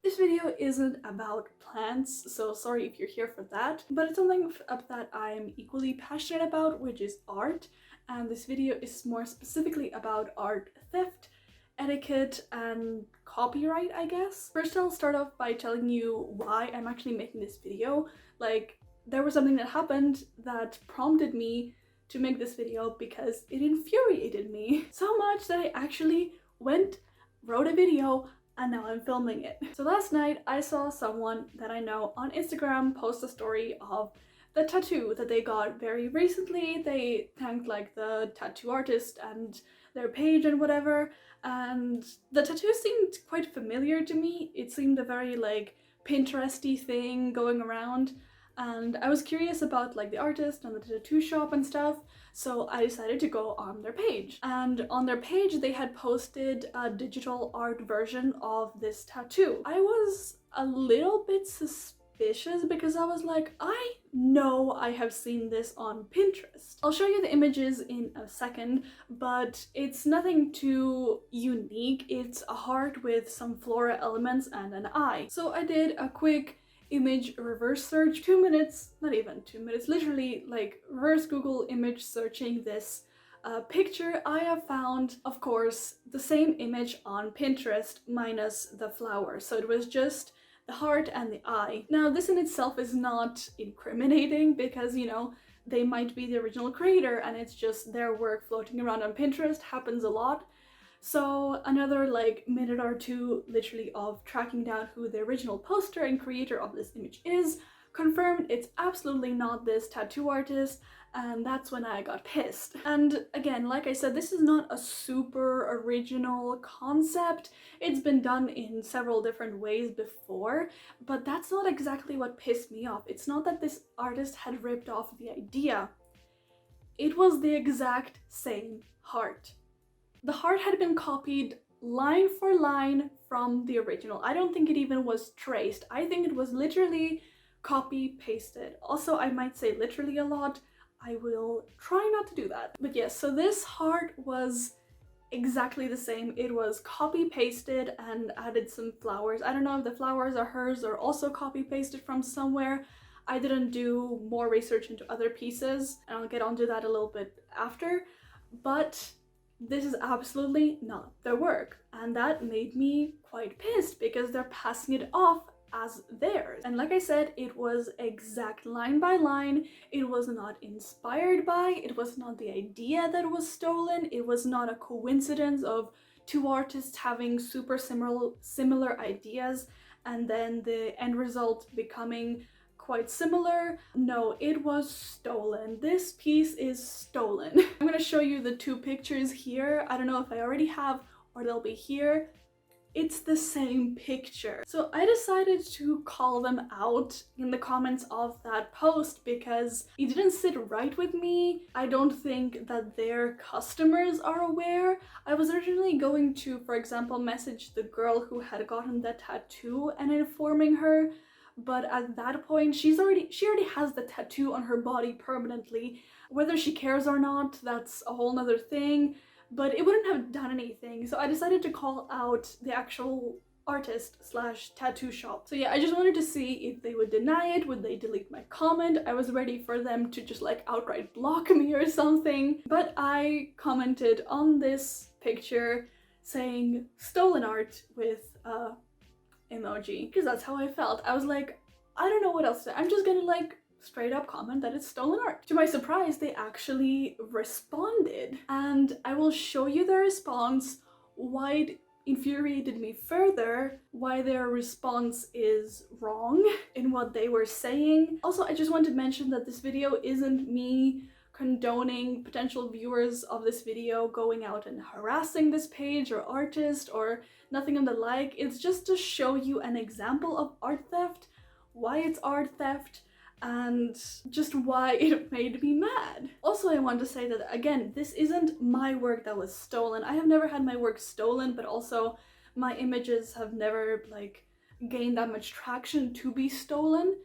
This video isn't about plants, so sorry if you're here for that, but it's something that I'm equally passionate about, which is art, and this video is more specifically about art theft, etiquette, and copyright, I guess. First, I'll start off by telling you why I'm actually making this video. Like, there was something that happened that prompted me to make this video because it infuriated me so much that I actually wrote a video, and now I'm filming it. So last night I saw someone that I know on Instagram post a story of the tattoo that they got very recently. They thanked like the tattoo artist and their page and whatever, and the tattoo seemed quite familiar to me. It seemed a very like Pinteresty thing going around, and I was curious about like the artist and the tattoo shop and stuff, so I decided to go on their page. And on their page they had posted a digital art version of this tattoo. I was a little bit suspicious because I was like, I know I have seen this on Pinterest. I'll show you the images in a second, but it's nothing too unique. It's a heart with some flora elements and an eye. So I did a quick image reverse search, 2 minutes, not even 2 minutes, literally like reverse Google image searching this picture. I have found, of course, the same image on Pinterest minus the flower. So it was just the heart and the eye. Now this in itself is not incriminating because, you know, they might be the original creator and it's just their work floating around on Pinterest. Happens a lot. So another like minute or two literally of tracking down who the original poster and creator of this image is, confirmed it's absolutely not this tattoo artist, and that's when I got pissed. And again, like I said, this is not a super original concept. It's been done in several different ways before, but that's not exactly what pissed me off. It's not that this artist had ripped off the idea. It was the exact same heart. The heart had been copied line for line from the original. I don't think it even was traced. I think it was literally copy pasted. Also, I might say literally a lot. I will try not to do that. But yes, so this heart was exactly the same. It was copy pasted and added some flowers. I don't know if the flowers are hers or also copy pasted from somewhere. I didn't do more research into other pieces, and I'll get onto that a little bit after, but this is absolutely not their work, and that made me quite pissed because they're passing it off as theirs. And like I said, it was exact line by line. It was not inspired by, it was not the idea that was stolen, it was not a coincidence of two artists having super similar ideas and then the end result becoming quite similar. No, it was stolen. This piece is stolen. I'm gonna show you the two pictures here. I don't know if I already have or they'll be here. It's the same picture. So I decided to call them out in the comments of that post because it didn't sit right with me. I don't think that their customers are aware. I was originally going to, for example, message the girl who had gotten the tattoo and informing her, but at that point she already has the tattoo on her body permanently. Whether she cares or not, that's a whole nother thing, but it wouldn't have done anything. So I decided to call out the actual artist slash tattoo shop. So yeah, I just wanted to see if they would deny it, would they delete my comment. I was ready for them to just like outright block me or something, but I commented on this picture saying stolen art with emoji because that's how I felt. I was like, I don't know what else to say. I'm just gonna like straight up comment that it's stolen art. To my surprise, they actually responded, and I will show you their response, why it infuriated me further, why their response is wrong in what they were saying. Also, I just want to mention that this video isn't me condoning potential viewers of this video going out and harassing this page or artist or nothing of the like. It's just to show you an example of art theft, why it's art theft, and just why it made me mad. Also, I want to say that again, this isn't my work that was stolen. I have never had my work stolen, but also my images have never like gained that much traction to be stolen.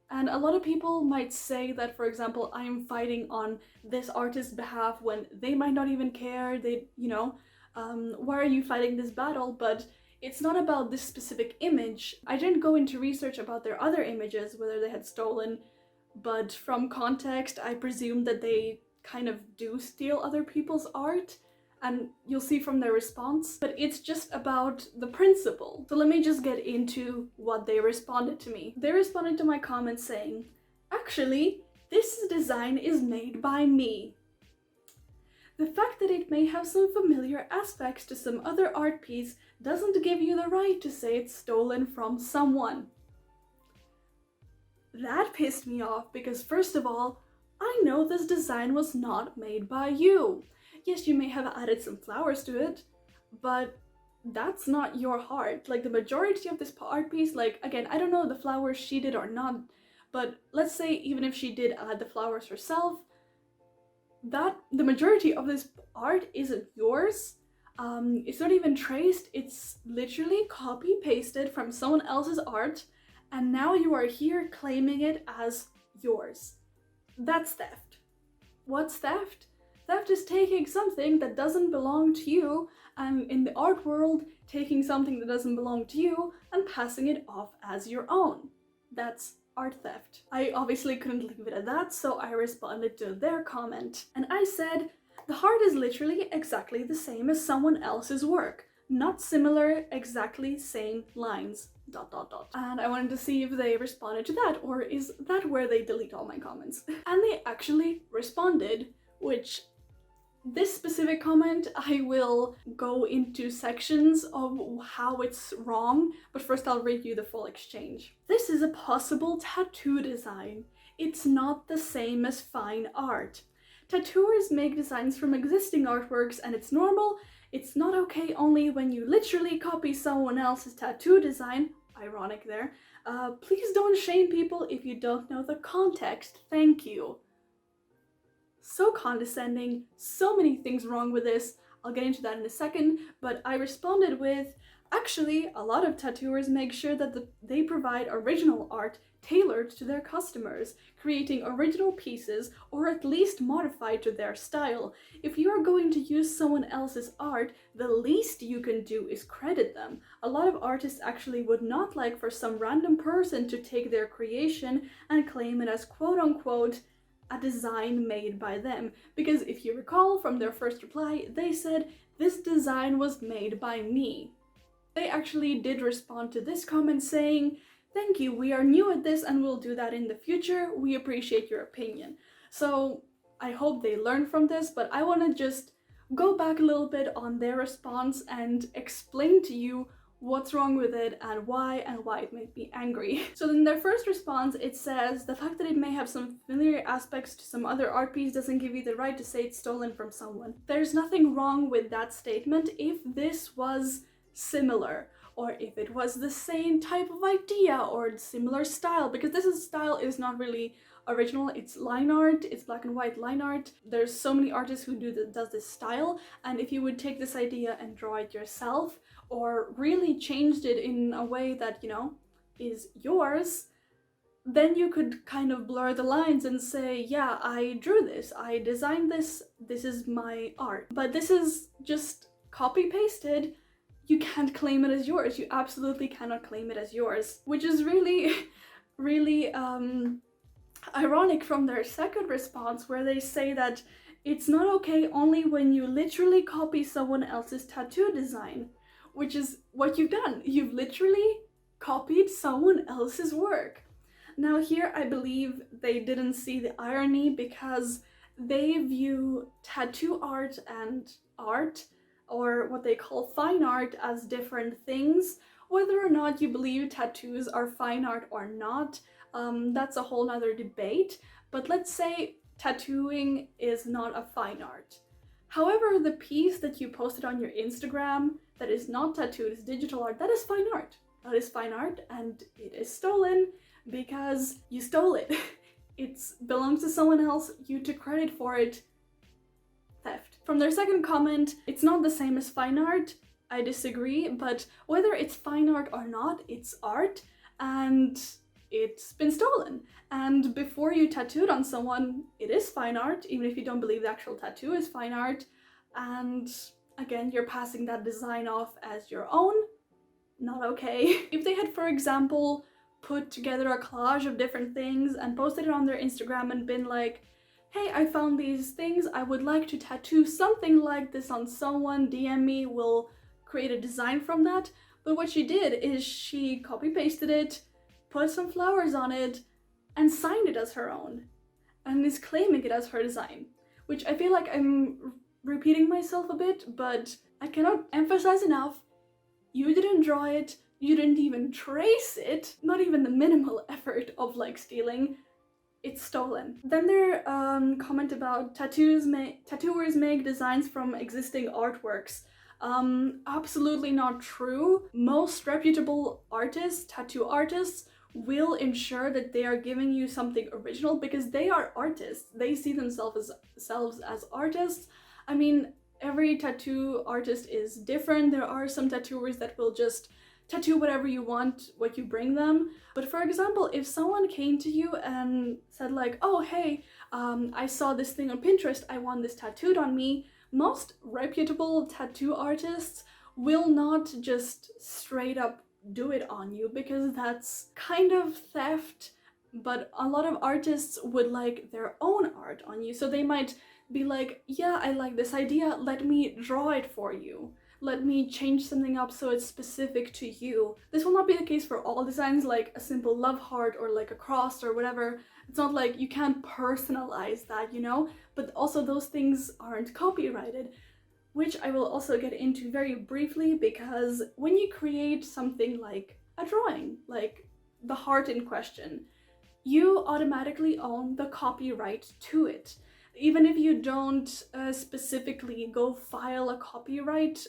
And a lot of people might say that, for example, I am fighting on this artist's behalf when they might not even care. They, you know, why are you fighting this battle? But It's not about this specific image. I didn't go into research about their other images, whether they had stolen, but from context, I presume that they kind of do steal other people's art, and you'll see from their response, but it's just about the principle. So let me just get into what they responded to me. They responded to my comment saying, "Actually, this design is made by me. The fact that it may have some familiar aspects to some other art piece doesn't give you the right to say it's stolen from someone." That pissed me off because, first of all, I know this design was not made by you. Yes, you may have added some flowers to it, but that's not your art. Like, the majority of this art piece, like, again, I don't know the flowers she did or not, but let's say even if she did add the flowers herself, that the majority of this art isn't yours. It's not even traced. It's literally copy pasted from someone else's art, and now you are here claiming it as yours. That's theft. What's theft? Theft is taking something that doesn't belong to you, and in the art world, taking something that doesn't belong to you and passing it off as your own. That's art theft. I obviously couldn't leave it at that, so I responded to their comment. And I said, "The heart is literally exactly the same as someone else's work. Not similar, exactly same lines, ... And I wanted to see if they responded to that, or is that where they delete all my comments? And they actually responded, which this specific comment, I will go into sections of how it's wrong, but first I'll read you the full exchange. "This is a possible tattoo design. It's not the same as fine art. Tattooers make designs from existing artworks and it's normal. It's not okay only when you literally copy someone else's tattoo design." Ironic there. "Please don't shame people if you don't know the context. Thank you." So condescending, so many things wrong with this. I'll get into that in a second, but I responded with, "Actually, a lot of tattooers make sure that they provide original art tailored to their customers, creating original pieces or at least modified to their style. If you are going to use someone else's art, the least you can do is credit them. A lot of artists actually would not like for some random person to take their creation and claim it as quote-unquote a design made by them, because if you recall from their first reply, they said, 'This design was made by me.'" They actually did respond to this comment saying, "Thank you, we are new at this and we'll do that in the future. We appreciate your opinion." So I hope they learn from this, but I want to just go back a little bit on their response and explain to you what's wrong with it and why it made me angry. So in their first response, it says, "The fact that it may have some familiar aspects to some other art piece doesn't give you the right to say it's stolen from someone." There's nothing wrong with that statement if this was similar, or if it was the same type of idea or similar style, because style is not really original. It's line art, it's black and white line art. There's so many artists who does this style, and if you would take this idea and draw it yourself, or really changed it in a way that, you know, is yours, then you could kind of blur the lines and say, "Yeah, I drew this, I designed this, this is my art." But this is just copy pasted. You can't claim it as yours. You absolutely cannot claim it as yours, which is really, really ironic from their second response, where they say that it's not okay only when you literally copy someone else's tattoo design, which is what you've done. You've literally copied someone else's work. Now here, I believe they didn't see the irony, because they view tattoo art and art, or what they call fine art, as different things. Whether or not you believe tattoos are fine art or not, that's a whole nother debate. But let's say tattooing is not a fine art. However, the piece that you posted on your Instagram that is not tattooed, is digital art, that is fine art. That is fine art, and it is stolen because you stole it. It belongs to someone else, you took credit for it. Theft. From their second comment, "It's not the same as fine art." I disagree, but whether it's fine art or not, it's art, and it's been stolen. And before you tattooed on someone, it is fine art, even if you don't believe the actual tattoo is fine art. And again, you're passing that design off as your own. not okay. If they had, for example, put together a collage of different things and posted it on their Instagram and been like, hey, I found these things, I would like to tattoo something like this on someone, DM me, we'll create a design from that. But what she did is she copy-pasted it, put some flowers on it, and signed it as her own, and is claiming it as her design, which I feel like I'm repeating myself a bit, but I cannot emphasize enough, you didn't draw it, you didn't even trace it, not even the minimal effort of like stealing, it's stolen. Then their comment about tattooers make designs from existing artworks. Absolutely not true. Most reputable artists, tattoo artists, will ensure that they are giving you something original because they are artists. They see themselves as artists. I mean, every tattoo artist is different. There are some tattooers that will just tattoo whatever you want, what you bring them. But for example, if someone came to you and said like, oh hey, I saw this thing on Pinterest, I want this tattooed on me, most reputable tattoo artists will not just straight up do it on you because that's kind of theft. But a lot of artists would like their own art on you, so they might be like, yeah, I like this idea, let me draw it for you. Let me change something up so it's specific to you. This will not be the case for all designs, like a simple love heart or like a cross or whatever. It's not like you can't personalize that, you know? But also those things aren't copyrighted, which I will also get into very briefly, because when you create something like a drawing, like the heart in question, you automatically own the copyright to it. Even if you don't specifically go file a copyright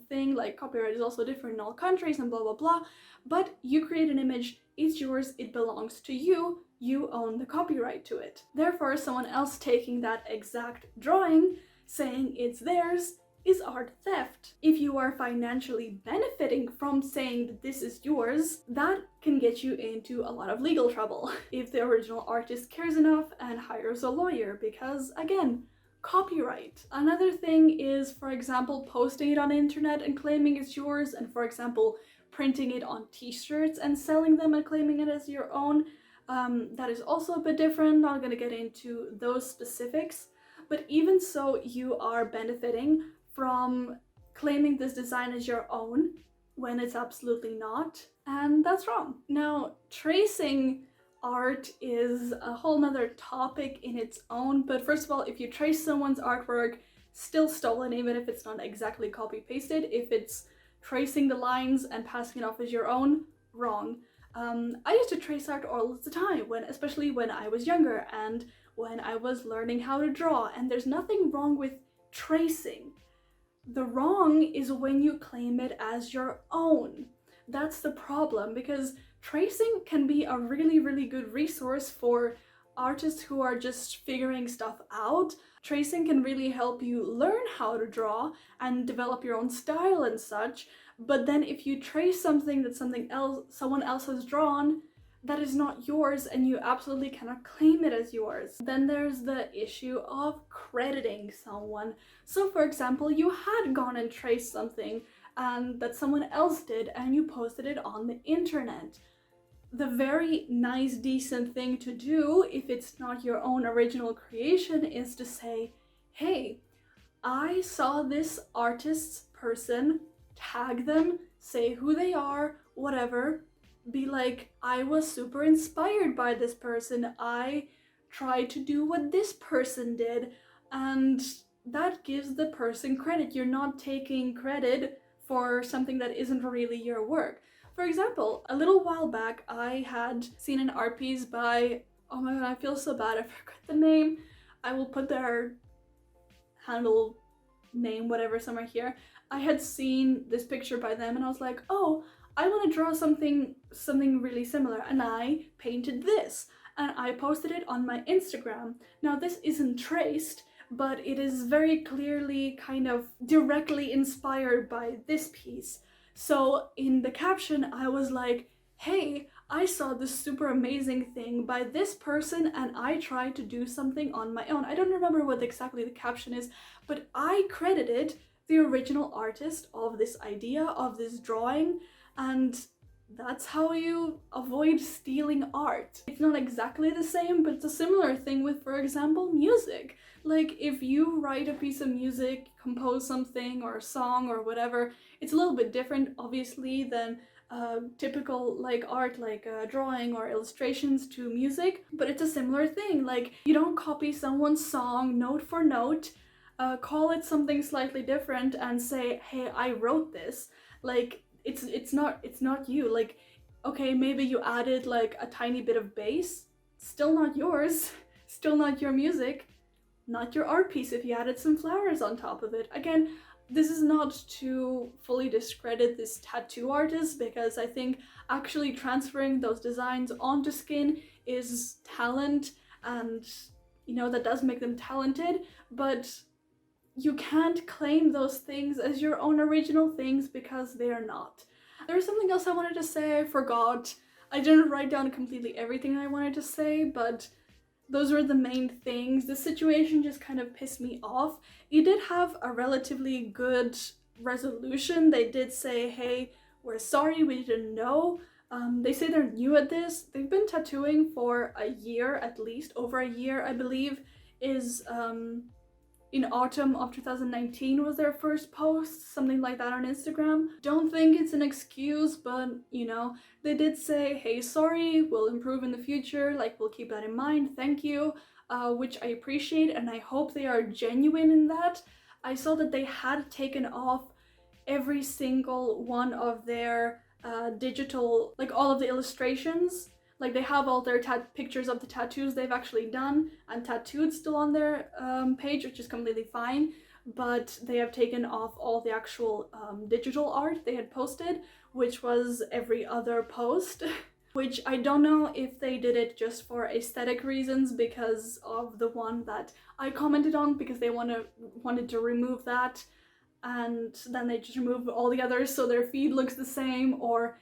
thing, like copyright is also different in all countries and blah blah blah, but you create an image, it's yours, it belongs to you, you own the copyright to it. Therefore, someone else taking that exact drawing, saying it's theirs, is art theft. If you are financially benefiting from saying that this is yours, that can get you into a lot of legal trouble if the original artist cares enough and hires a lawyer, because again, copyright. Another thing is, for example, posting it on the internet and claiming it's yours, and for example, printing it on t-shirts and selling them and claiming it as your own. That is also a bit different, not gonna get into those specifics, but even so, you are benefiting from claiming this design as your own when it's absolutely not, and that's wrong. Now, tracing art is a whole nother topic in its own, but first of all, if you trace someone's artwork, still stolen, even if it's not exactly copy-pasted. If it's tracing the lines and passing it off as your own, wrong. I used to trace art all the time, especially when I was younger and when I was learning how to draw, and there's nothing wrong with tracing. The wrong is when you claim it as your own. That's the problem, because tracing can be a really, really good resource for artists who are just figuring stuff out. Tracing can really help you learn how to draw and develop your own style and such, but then if you trace something that someone else has drawn, that is not yours and you absolutely cannot claim it as yours. Then there's the issue of crediting someone. So for example, you had gone and traced something that someone else did and you posted it on the internet. The very nice, decent thing to do, if it's not your own original creation, is to say, hey, I saw this artist's person, tag them, say who they are, whatever. Be like, I was super inspired by this person, I tried to do what this person did, and that gives the person credit. You're not taking credit for something that isn't really your work. For example, a little while back, I had seen an art piece by, oh my god, I feel so bad, I forgot the name. I will put their handle, name, whatever, somewhere here. I had seen this picture by them and I was like, oh, I want to draw something really similar, and I painted this and I posted it on my Instagram. Now this isn't traced, but it is very clearly kind of directly inspired by this piece. So in the caption I was like, hey, I saw this super amazing thing by this person and I tried to do something on my own. I don't remember what exactly the caption is, but I credited the original artist of this idea, of this drawing, And that's how you avoid stealing art. It's not exactly the same, but it's a similar thing with, for example, music. Like, if you write a piece of music, compose something or a song or whatever, it's a little bit different, obviously, than typical like art, like drawing or illustrations to music, but it's a similar thing. Like, you don't copy someone's song note for note, call it something slightly different and say, hey, I wrote this. Like, it's not you. Like, okay, maybe you added like a tiny bit of bass, still not yours, still not your music, not your art piece if you added some flowers on top of it. Again, this is not to fully discredit this tattoo artist, because I think actually transferring those designs onto skin is talent, and you know, that does make them talented, but you can't claim those things as your own original things because they are not. There was something else I wanted to say, I forgot. I didn't write down completely everything I wanted to say, but those were the main things. The situation just kind of pissed me off. It did have a relatively good resolution. They did say, hey, we're sorry, we didn't know. They say they're new at this. They've been tattooing for a year, at least, over a year, I believe, is in autumn of 2019 was their first post, something like that on Instagram. Don't think it's an excuse, but you know, they did say, hey, sorry, we'll improve in the future, like we'll keep that in mind, thank you, which I appreciate, and I hope they are genuine in that. I saw that they had taken off every single one of their digital, like all of the illustrations. Like, they have all their pictures of the tattoos they've actually done and tattooed still on their page, which is completely fine, but they have taken off all the actual digital art they had posted, which was every other post. Which I don't know if they did it just for aesthetic reasons because of the one that I commented on, because they wanted to remove that, and then they just removed all the others so their feed looks the same, or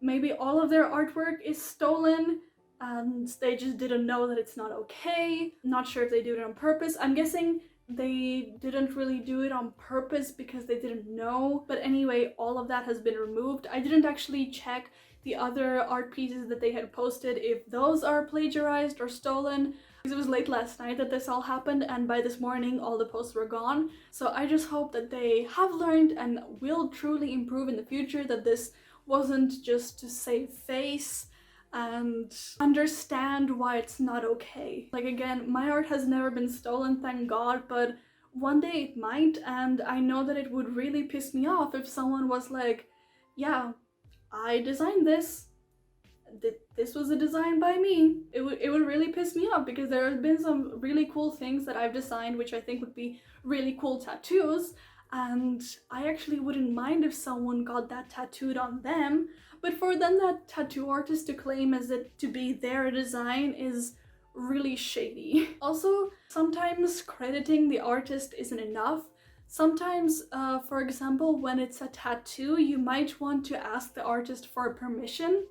maybe all of their artwork is stolen and they just didn't know that it's not okay. Not sure if they do it on purpose. I'm guessing they didn't really do it on purpose because they didn't know. But anyway, all of that has been removed. I didn't actually check the other art pieces that they had posted if those are plagiarized or stolen, because it was late last night that this all happened, and by this morning all the posts were gone. So I just hope that they have learned and will truly improve in the future, that this wasn't just to save face and understand why it's not okay. Like, again, my art has never been stolen, thank God, but one day it might, and I know that it would really piss me off if someone was like, yeah, I designed this. This was a design by me. It would really piss me off, because there have been some really cool things that I've designed which I think would be really cool tattoos, and I actually wouldn't mind if someone got that tattooed on them, but for then that tattoo artist to claim as it to be their design is really shady. Also, sometimes crediting the artist isn't enough. Sometimes, for example, when it's a tattoo, you might want to ask the artist for permission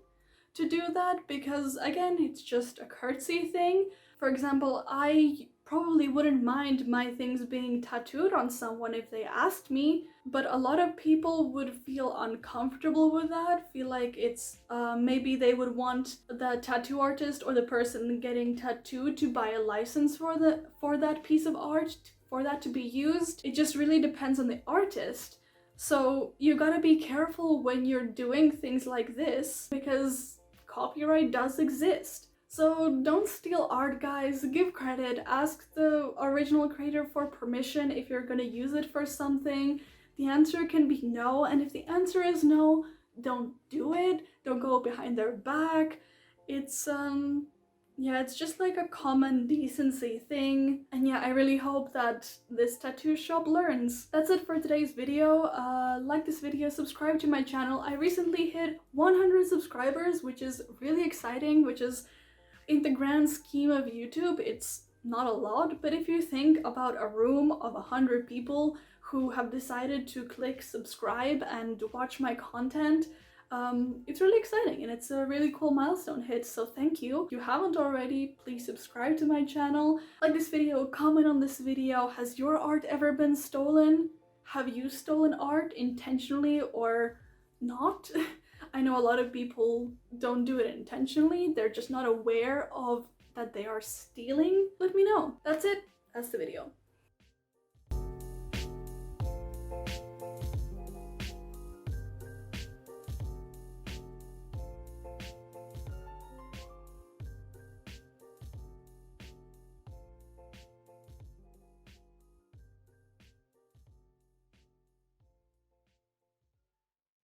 to do that, because again, it's just a courtesy thing. For example, I probably wouldn't mind my things being tattooed on someone if they asked me, but a lot of people would feel uncomfortable with that, feel like it's maybe they would want the tattoo artist or the person getting tattooed to buy a license for that piece of art, for that to be used. It just really depends on the artist. So you gotta be careful when you're doing things like this, because copyright does exist. So don't steal art, guys. Give credit. Ask the original creator for permission if you're gonna use it for something. The answer can be no, and if the answer is no, don't do it. Don't go behind their back. It's yeah, it's just like a common decency thing. And yeah, I really hope that this tattoo shop learns. That's it for today's video. Like this video, subscribe to my channel. I recently hit 100 subscribers, which is really exciting, which is, in the grand scheme of YouTube, it's not a lot, but if you think about a room of 100 people who have decided to click subscribe and watch my content, it's really exciting and it's a really cool milestone hit, so thank you. If you haven't already, please subscribe to my channel, like this video, comment on this video. Has your art ever been stolen? Have you stolen art intentionally or not? I know a lot of people don't do it intentionally, they're just not aware of that they are stealing. Let me know. That's it. That's the video.